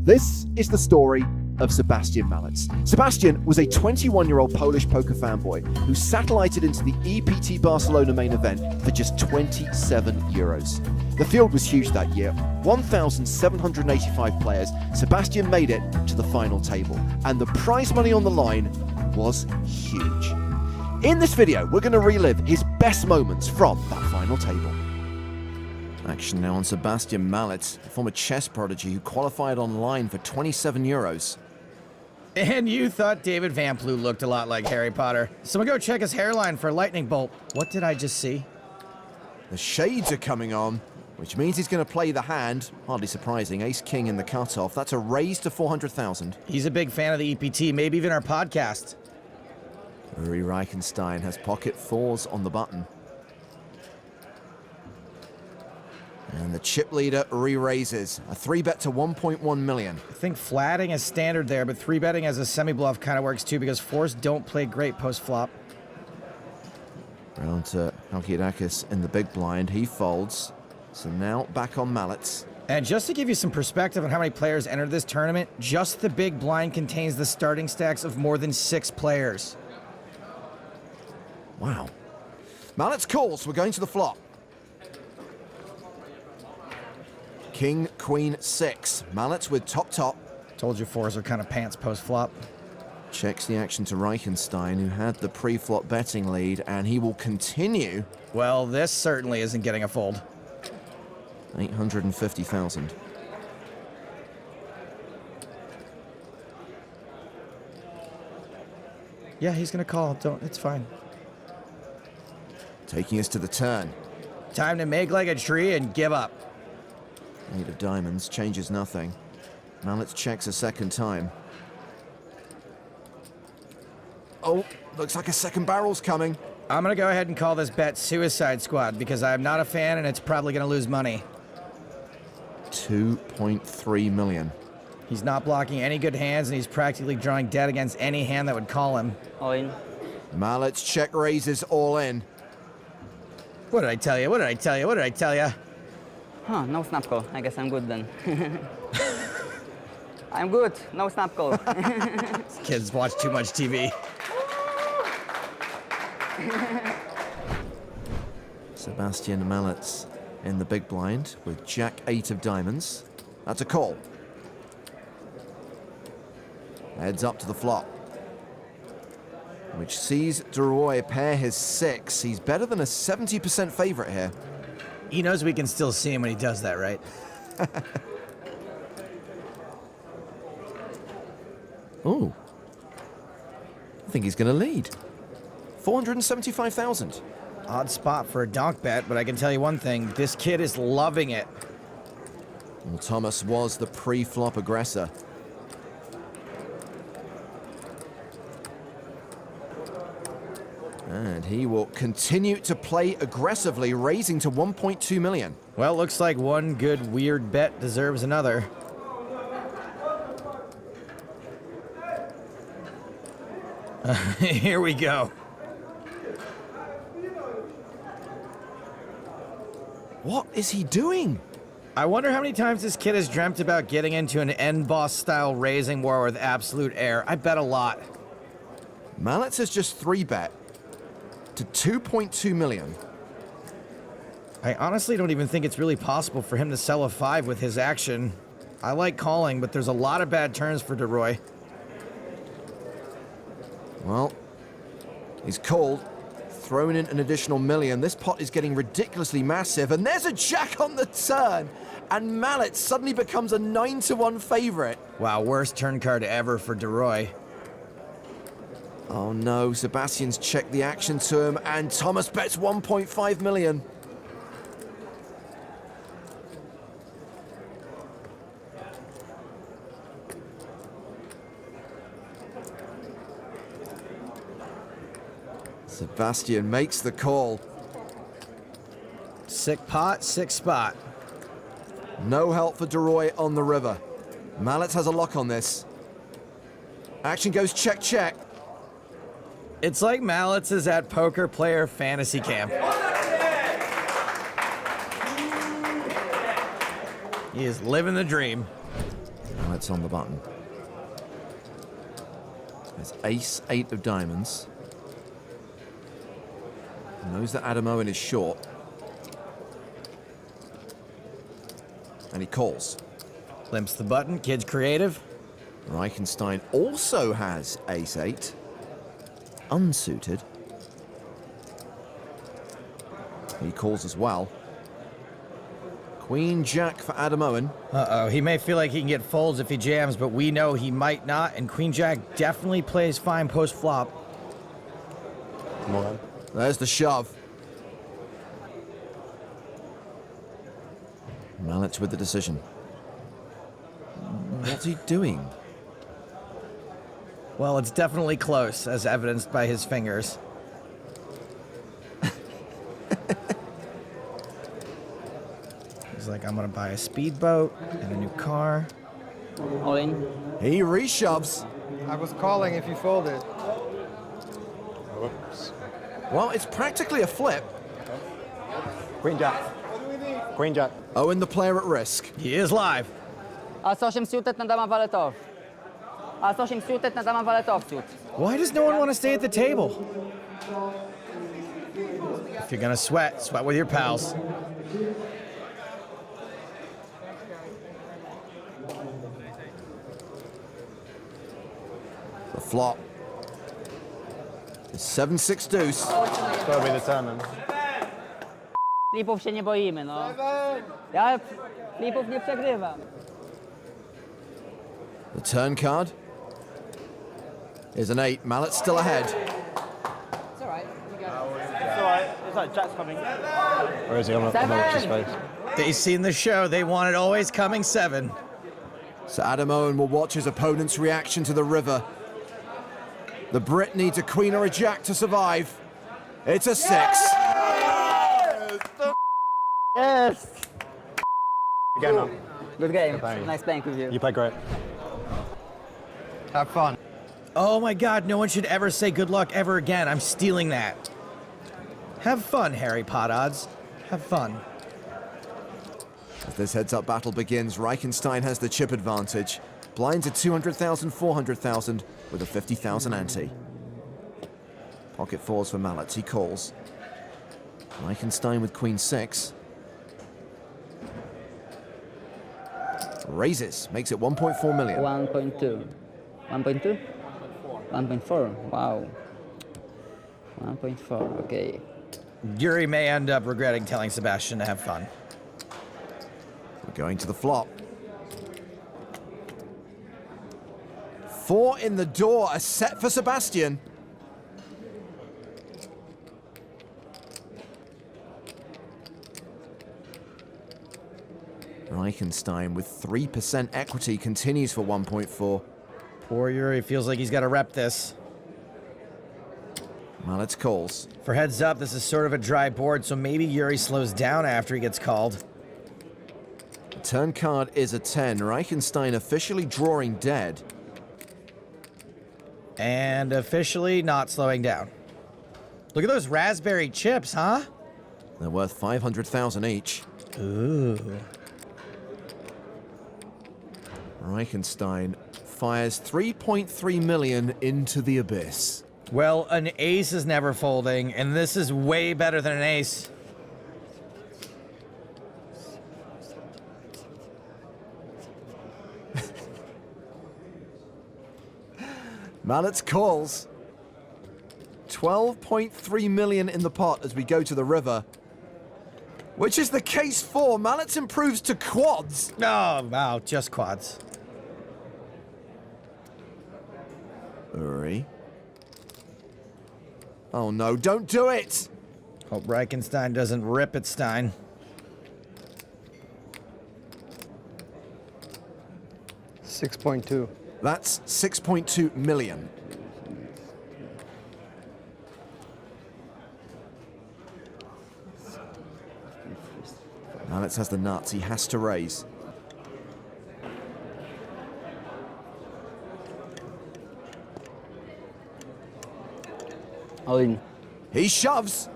This is the story of Sebastian Malec. Sebastian was a 21-year-old Polish poker fanboy who satellited into the EPT Barcelona main event for just 27 euros. The field was huge that year, 1,785 players. Sebastian made it to the final table, and the prize money on the line was huge. In this video, we're going to relive his best moments from that final table. Action now on Sebastian Malec, a former chess prodigy who qualified online for 27 euros. And you thought David Van Ploeg looked a lot like Harry Potter. Someone go check his hairline for a lightning bolt. What did I just see? The shades are coming on, which means he's going to play the hand. Hardly surprising, ace-king in the cutoff. That's a raise to 400,000. He's a big fan of the EPT, maybe even our podcast. Reichenstein has pocket fours on the button. And the chip leader re-raises. A 3-bet to 1.1 million. I think flatting is standard there, but 3-betting as a semi-bluff kind of works too because fours don't play great post-flop. Round to Halkiadakis in the big blind. He folds. So now back on Malec. And just to give you some perspective on how many players entered this tournament, just the big blind contains the starting stacks of more than 6 players. Wow. Malec calls. We're going to the flop. King, Queen, 6. Malec with top. Told you fours are kind of pants post-flop. Checks the action to Reichenstein, who had the pre-flop betting lead, and he will continue. Well, this certainly isn't getting a fold. 850,000. Yeah, he's gonna call. It's fine. Taking us to the turn. Time to make like a tree and give up. 8 of diamonds, changes nothing. Malec checks a second time. Oh, looks like a second barrel's coming. I'm gonna go ahead and call this bet Suicide Squad because I'm not a fan and it's probably gonna lose money. 2.3 million. He's not blocking any good hands and he's practically drawing dead against any hand that would call him. All in. Malec check raises all in. What did I tell you? What did I tell you? What did I tell you? Huh, no snap call. I guess I'm good then. I'm good. No snap call. Kids watch too much TV. Sebastian Malec in the big blind with Jack 8 of diamonds. That's a call. Heads up to the flop, which sees Duroy pair his 6. He's better than a 70% favorite here. He knows we can still see him when he does that, right? Oh, I think he's going to lead. 475,000. Odd spot for a donk bet, but I can tell you one thing. This kid is loving it. Well, Thomas was the pre-flop aggressor. And he will continue to play aggressively, raising to 1.2 million. Well, looks like one good weird bet deserves another. Here we go. What is he doing? I wonder how many times this kid has dreamt about getting into an end boss style raising war with absolute air. I bet a lot. Malec has just 3-bet to 2.2 million. I honestly don't even think it's really possible for him to sell a 5 with his action. I like calling, but there's a lot of bad turns for Duroy. Well, he's called, thrown in an additional million. This pot is getting ridiculously massive, and there's a jack on the turn, and Malec suddenly becomes a 9-1 favorite. Wow, worst turn card ever for Duroy. Oh no, Sebastian's checked the action to him, and Thomas bets 1.5 million. Sebastian makes the call. Sick pot, sick spot. No help for Duroy on the river. Malec has a lock on this. Action goes check. It's like Malec is at poker player fantasy camp. He is living the dream. Mallet's on the button. There's ace 8 of diamonds. Knows that Adam Owen is short. And he calls. Limps the button, kid's creative. Reichenstein also has ace 8. Unsuited. He calls as well. Queen Jack for Adam Owen. Uh-oh, he may feel like he can get folds if he jams, but we know he might not, and Queen Jack definitely plays fine post-flop. Come on. There's the shove. Malec's with the decision. What's he doing? Well, it's definitely close, as evidenced by his fingers. He's like, I'm gonna buy a speedboat and a new car. All in. He reshoves. I was calling if you folded. Whoops. Well, it's practically a flip. Queen Jack. Queen Jack. Owen the player at risk. He is live. As-8 suited na dama waletov. As-8 suited na dama waletov suit. Why does no one want to stay at the table? If you're gonna sweat, sweat with your pals. The flop. The 7-6 deuce. It's got to be the turn then. Flipów się nie boimy, no. Ja flipów nie przegrywam. The turn card is an 8. Mallet's still ahead. It's all right. It's alright. It's like Jack's coming. Or is he on Malech's face? They've seen the show. They want it always coming 7. So Adam Owen will watch his opponent's reaction to the river. The Brit needs a queen or a jack to survive. It's a 6. Yes! Again, man. Good game. Thank you. Nice playing with you. You play great. Have fun. Oh my God, no one should ever say good luck ever again. I'm stealing that. Have fun, Harry Pot odds. Have fun. As this heads-up battle begins, Reichenstein has the chip advantage. Blinds at 200,000, 400,000 with a 50,000 ante. Pocket fours for Malec. He calls. Reichenstein with queen 6. Raises, makes it 1.4 million. 1.2. 1.2? 1.4. Wow. 1.4. Okay. Yuri may end up regretting telling Sebastian to have fun. We're going to the flop. 4 in the door, a set for Sebastian. Reichenstein with 3% equity continues for 1.4. Poor Yuri feels like he's got to rep this. Malec calls. For heads up, this is sort of a dry board, so maybe Yuri slows down after he gets called. The turn card is a 10. Reichenstein officially drawing dead. And officially not slowing down. Look at those raspberry chips, huh? They're worth 500,000 each. Ooh. Reichenstein fires 3.3 million into the abyss. Well, an ace is never folding, and this is way better than an ace. Malec calls. 12.3 million in the pot as we go to the river. Which is the case for Malec improves to quads. Oh, wow, just quads. Uri. Oh no, don't do it! Hope Reichenstein doesn't rip it, Stein. $6.2. That's 6.2 million. Malec has the nuts, he has to raise. All in. He shoves!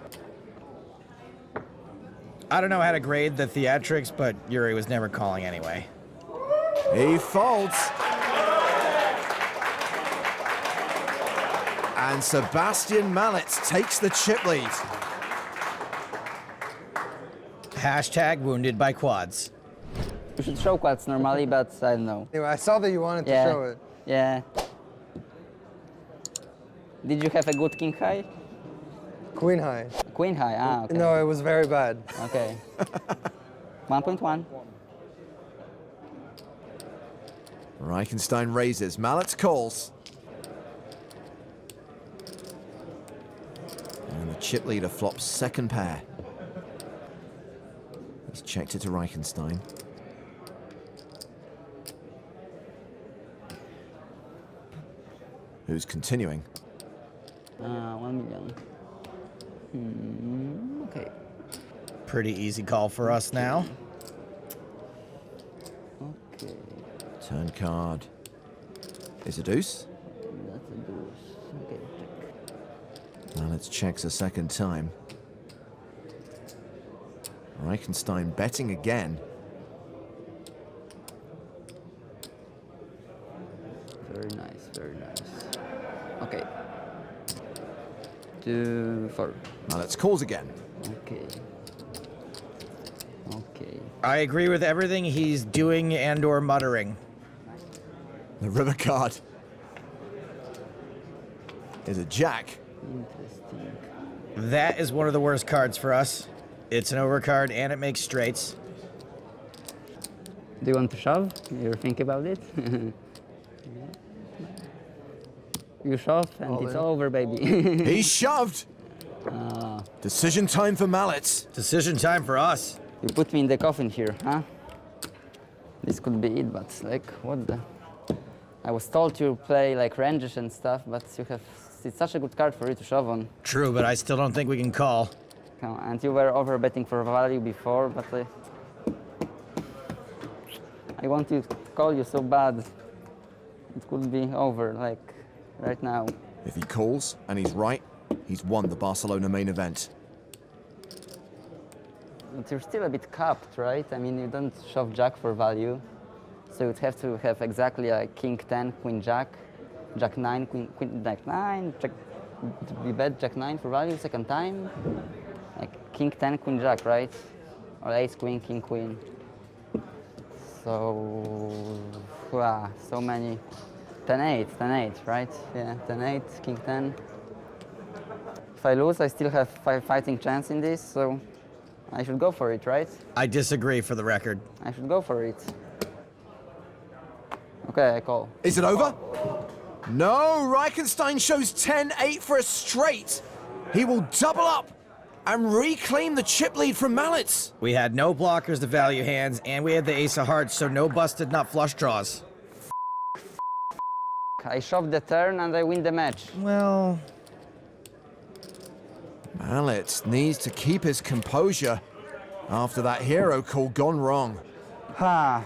I don't know how to grade the theatrics, but Yuri was never calling anyway. He folds. And Sebastian Malec takes the chip lead. Hashtag wounded by quads. You should show quads normally, but I don't know. Anyway, I saw that you wanted to Yeah. show it. Yeah. Did you have a good king high? Queen high. Queen high, ah, okay. No, it was very bad. Okay. 1.1. Reichenstein raises. Malec calls. And the chip leader flops second pair. He's checked it to Reichenstein. Who's continuing? 1 million. Okay. Pretty easy call for us now. Okay. Turn card is a deuce. That's a deuce. Okay, check. Malec checks a second time. Reichenstein betting again. Very nice, very nice. Okay. 2, 4. Malec calls again. Okay. Okay. I agree with everything he's doing and or muttering. The river card is a jack. Interesting. That is one of the worst cards for us. It's an overcard and it makes straights. Do you want to shove? You think about it? You shove and All it's in. over, baby. He shoved. Decision time for Malec. Decision time for us. You put me in the coffin here, huh? This could be it, but like, what the? I was told to play like ranges and stuff, but you have, it's such a good card for you to shove on. True, but I still don't think we can call. And you were over betting for value before, but I want to call you so bad. It could be over, like, right now. If he calls and he's right, he's won the Barcelona main event. But you're still a bit capped, right? I mean, you don't shove jack for value. So you'd have to have exactly like king 10, queen jack, jack 9, queen jack 9, jack, we bet jack 9 for value second time. Like king 10, queen jack, right? Or ace queen, king queen. So, wow, so many. 10-8, 10-8, right? Yeah, 10-8, king 10. If I lose, I still have fighting chance in this, so I should go for it, right? I disagree for the record. I should go for it. Okay, I call. Is it over? No, Reichenstein shows 10-8 for a straight. He will double up and reclaim the chip lead from Malec. We had no blockers to value hands, and we had the ace of hearts, so no busted nut flush draws. I shove the turn and I win the match. Well, Malec needs to keep his composure after that hero call gone wrong. Ha!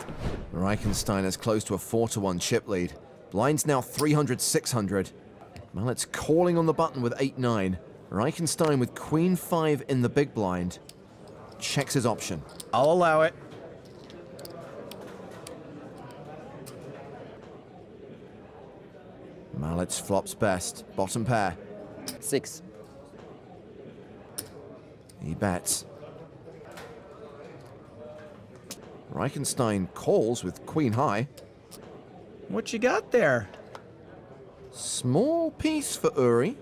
Reichenstein is close to a 4-1 chip lead. Blind's now 300-600. Malec calling on the button with 8-9. Reichenstein with queen 5 in the big blind. Checks his option. I'll allow it. Malec flops best. Bottom pair. 6. He bets. Reichenstein calls with queen high. What you got there? Small piece for Uri.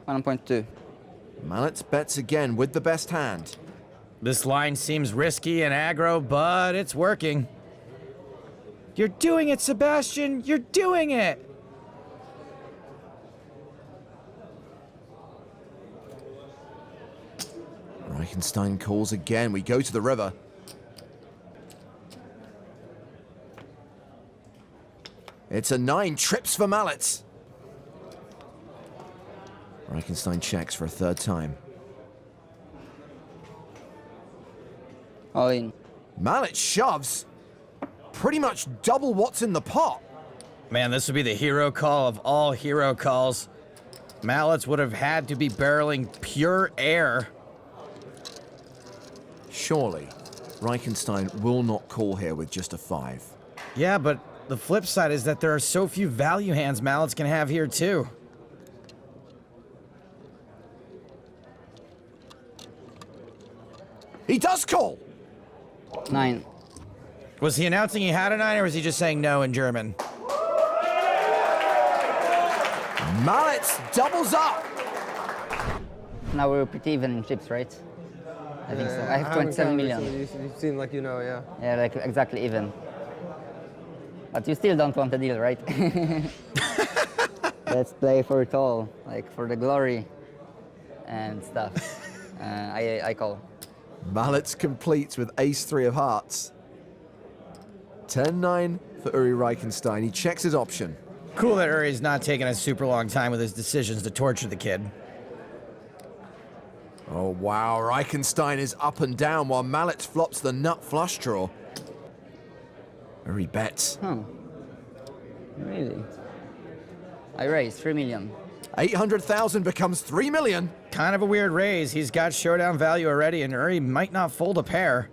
1.2. Malec bets again with the best hand. This line seems risky and aggro, but it's working. You're doing it, Sebastian! You're doing it! Reichenstein calls again. We go to the river. It's a 9. Trips for Malec. Reichenstein checks for a third time. All in. Malec shoves. Pretty much double what's in the pot. Man, this would be the hero call of all hero calls. Malec would have had to be barreling pure air. Surely, Reichenstein will not call here with just a 5. Yeah, but the flip side is that there are so few value hands Malec's can have here too. He does call. 9. Was he announcing he had a 9, or was he just saying no in German? Malec doubles up. Now we're pretty even in chips, right? I think so. I have haven't 27 counted, million. so you seem like you know, yeah. Yeah, like exactly even. But you still don't want a deal, right? Let's play for it all, like for the glory and stuff. I call. Malec completes with ace-3 of hearts. 10-9 for Uri Reichenstein. He checks his option. Cool that Uri's not taking a super long time with his decisions to torture the kid. Oh, wow. Reichenstein is up and down while Malec flops the nut flush draw. Uri bets. Huh. Really? I raise 3 million. 800,000 becomes 3 million. Kind of a weird raise. He's got showdown value already, and Uri might not fold a pair.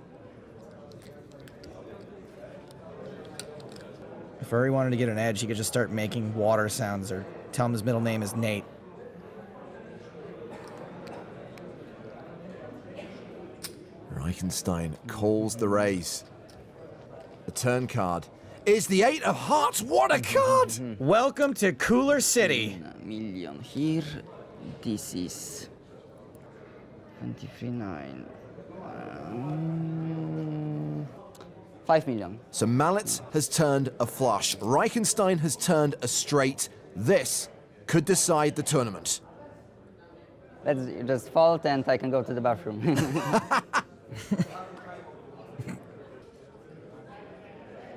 If Uri wanted to get an edge, he could just start making water sounds or tell him his middle name is Nate. Reichenstein calls the raise. The turn card is the 8 of hearts. What a card! Welcome to Cooler City. Million here. This is 23.9. 5 million. So Malec has turned a flush. Reichenstein has turned a straight. This could decide the tournament. Let's just fold and I can go to the bathroom.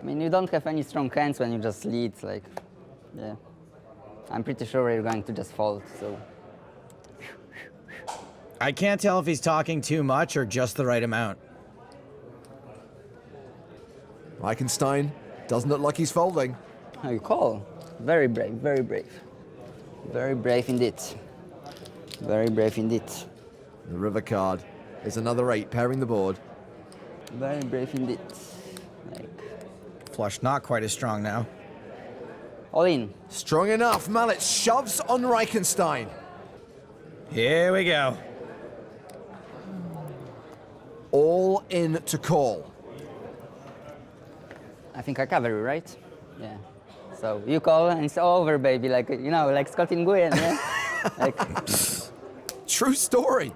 I mean, you don't have any strong hands when you just lead, like, yeah. I'm pretty sure you're going to just fold, so. I can't tell if he's talking too much or just the right amount. Reichenstein doesn't look like he's folding. How you call? Very brave, very brave. Very brave indeed. Very brave indeed. The river card is another 8 pairing the board. Very brave indeed. Like, Flush not quite as strong now. all in. Strong enough. Malec shoves on Reichenstein. Here we go. All in to call. I think I cover you, right? Yeah. So you call and it's over, baby. Like, you know, like Scott in Guyan, yeah? Like, True story.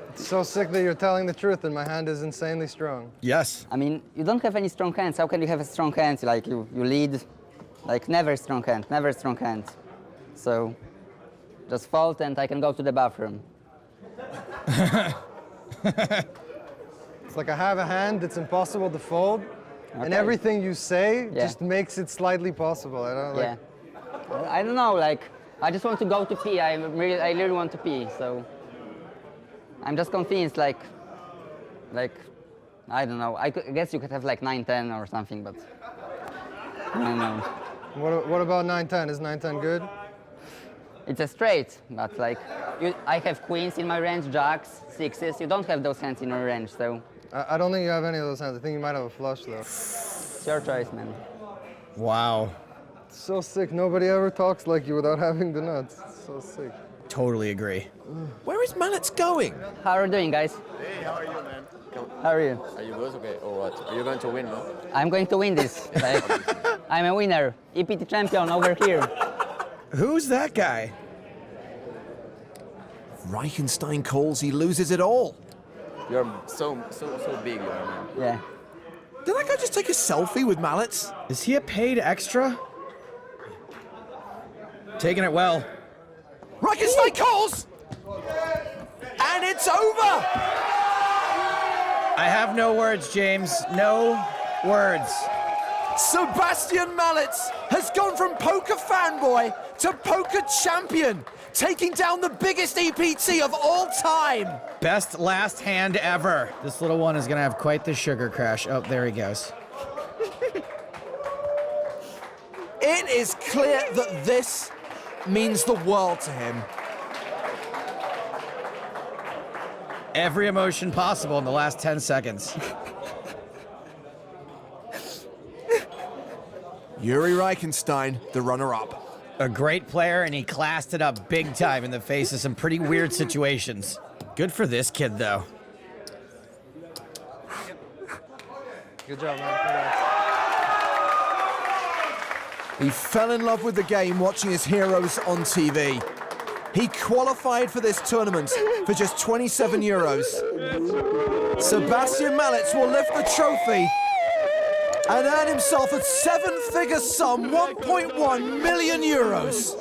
It's so sick that you're telling the truth and my hand is insanely strong. Yes. I mean, you don't have any strong hands. How can you have a strong hand? Like, you lead, like, never strong hand, never strong hand. So, just fold and I can go to the bathroom. It's like I have a hand that's impossible to fold, and Okay. everything you say Yeah. just makes it slightly possible. I don't like. Yeah. I don't know, like, I just want to go to pee. I really want to pee, so. I'm just convinced, like, I don't know. I guess you could have like 9-10 or something, but I don't know. What about 9-10? Is 9-10 good? It's a straight, but like, I have queens in my range, jacks, sixes. You don't have those hands in your range, so I don't think you have any of those hands. I think you might have a flush though. it's your choice, man. Wow. It's so sick. Nobody ever talks like you without having the nuts. It's so sick. Totally agree. Where is Malec going? How are you doing, guys? Hey, how are you, man? How are you? Are you good? Okay, or what? Are you going to win, no? I'm going to win this. Like, I'm a winner. EPT champion over here. Who's that guy? Reichenstein calls, he loses it all. You're so big, you are, man. Yeah. Did that guy just take a selfie with Malec? Is he a paid extra? Taking it well. Reichenstein calls! And it's over! I have no words, James. No words. Sebastian Malec has gone from poker fanboy to poker champion, taking down the biggest EPT of all time. Best last hand ever. This little one is gonna have quite the sugar crash. Oh, there he goes. It is clear that this means the world to him. Every emotion possible in the last 10 seconds. Yuri Reichenstein, the runner-up. A great player, and he classed it up big time in the face of some pretty weird situations. Good for this kid, though. Good job, man. Congrats. He fell in love with the game watching his heroes on TV. He qualified for this tournament for just 27 euros. Sebastian Malec will lift the trophy and earn himself a seven-figure sum, 1.1 million euros.